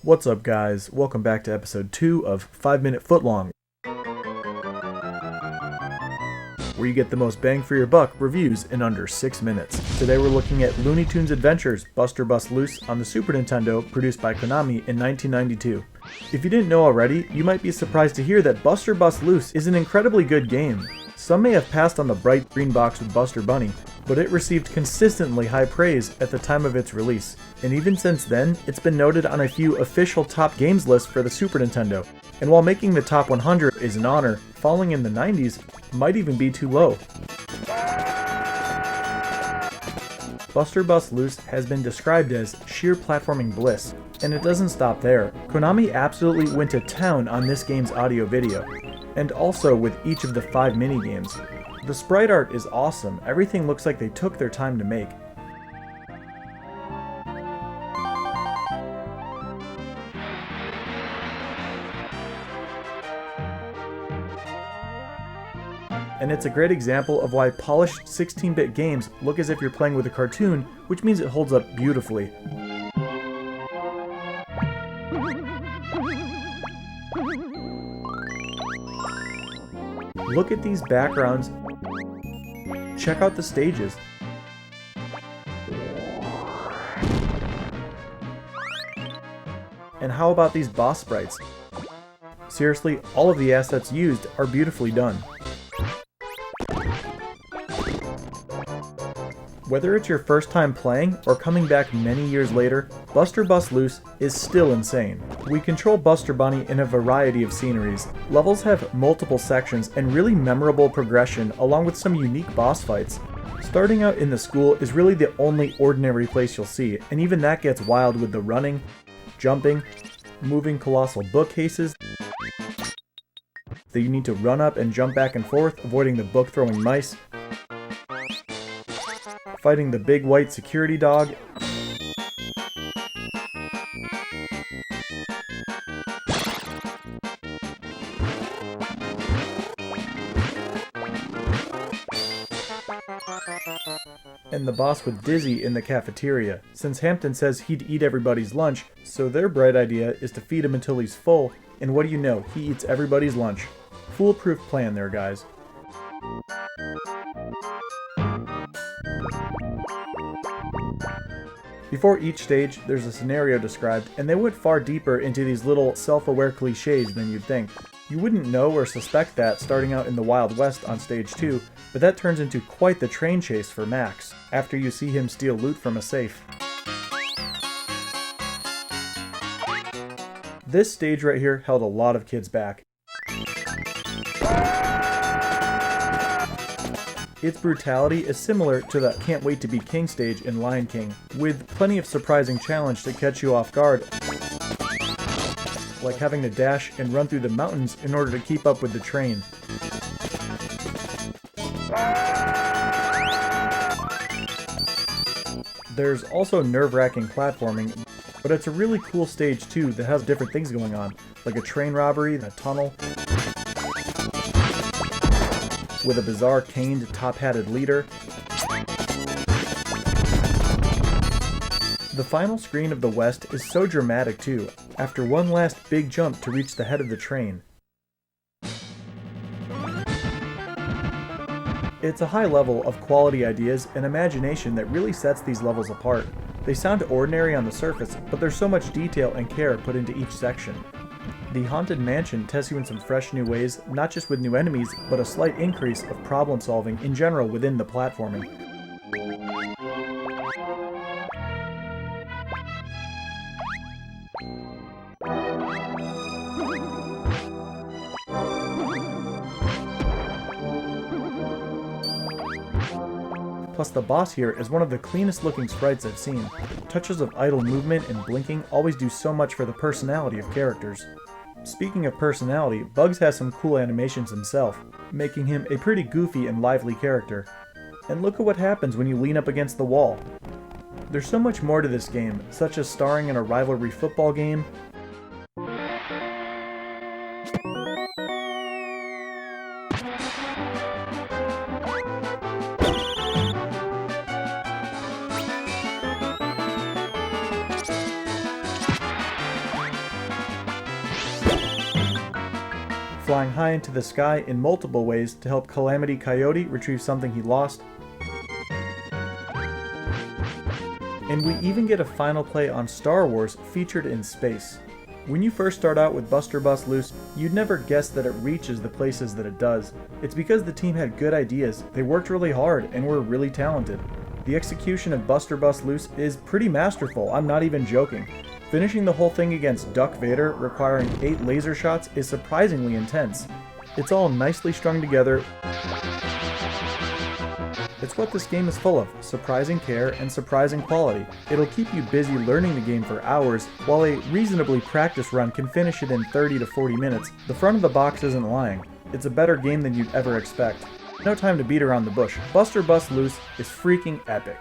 What's up, guys? Welcome back to episode 2 of 5 Minute Footlong, where you get the most bang for your buck reviews in under 6 minutes. Today we're looking at Looney Tunes Adventures Buster Bust Loose on the Super Nintendo, produced by Konami in 1992. If you didn't know already, you might be surprised to hear that Buster Bust Loose is an incredibly good game. Some may have passed on the bright green box with Buster Bunny, but it received consistently high praise at the time of its release, and even since then, it's been noted on a few official top games lists for the Super Nintendo. And while making the top 100 is an honor, falling in the 90s might even be too low. Buster Bust Loose has been described as sheer platforming bliss, and it doesn't stop there. Konami absolutely went to town on this game's audio-video, and also with each of the 5 minigames. The sprite art is awesome, everything looks like they took their time to make. And it's a great example of why polished 16-bit games look as if you're playing with a cartoon, which means it holds up beautifully. Look at these backgrounds. Check out the stages. And how about these boss sprites? Seriously, all of the assets used are beautifully done. Whether it's your first time playing or coming back many years later, Buster Bust Loose is still insane. We control Buster Bunny in a variety of sceneries. Levels have multiple sections and really memorable progression along with some unique boss fights. Starting out in the school is really the only ordinary place you'll see, and even that gets wild with the running, jumping, moving colossal bookcases that you need to run up and jump back and forth, avoiding the book-throwing mice, fighting the big white security dog, and the boss with Dizzy in the cafeteria, since Hampton says he'd eat everybody's lunch, so their bright idea is to feed him until he's full, and what do you know, he eats everybody's lunch. Foolproof plan there, guys. Before each stage, there's a scenario described, and they went far deeper into these little self-aware cliches than you'd think. You wouldn't know or suspect that starting out in the Wild West on stage 2, but that turns into quite the train chase for Max, after you see him steal loot from a safe. This stage right here held a lot of kids back. Its brutality is similar to the Can't Wait to Be King stage in Lion King, with plenty of surprising challenge to catch you off guard, like having to dash and run through the mountains in order to keep up with the train. There's also nerve-wracking platforming, but it's a really cool stage too that has different things going on, like a train robbery, a tunnel, with a bizarre caned, top-hatted leader. The final screen of the West is so dramatic too, after one last big jump to reach the head of the train. It's a high level of quality ideas and imagination that really sets these levels apart. They sound ordinary on the surface, but there's so much detail and care put into each section. The Haunted Mansion tests you in some fresh new ways, not just with new enemies, but a slight increase of problem solving in general within the platforming. Plus the boss here is one of the cleanest looking sprites I've seen. Touches of idle movement and blinking always do so much for the personality of characters. Speaking of personality, Bugs has some cool animations himself, making him a pretty goofy and lively character. And look at what happens when you lean up against the wall. There's so much more to this game, such as starring in a rivalry football game, flying high into the sky in multiple ways to help Calamity Coyote retrieve something he lost. And we even get a final play on Star Wars featured in space. When you first start out with Buster Bust Loose, you'd never guess that it reaches the places that it does. It's because the team had good ideas, they worked really hard, and were really talented. The execution of Buster Bust Loose is pretty masterful, I'm not even joking. Finishing the whole thing against Duck Vader, requiring 8 laser shots, is surprisingly intense. It's all nicely strung together. It's what this game is full of, surprising care and surprising quality. It'll keep you busy learning the game for hours, while a reasonably practice run can finish it in 30 to 40 minutes. The front of the box isn't lying. It's a better game than you'd ever expect. No time to beat around the bush. Buster Bust Loose is freaking epic.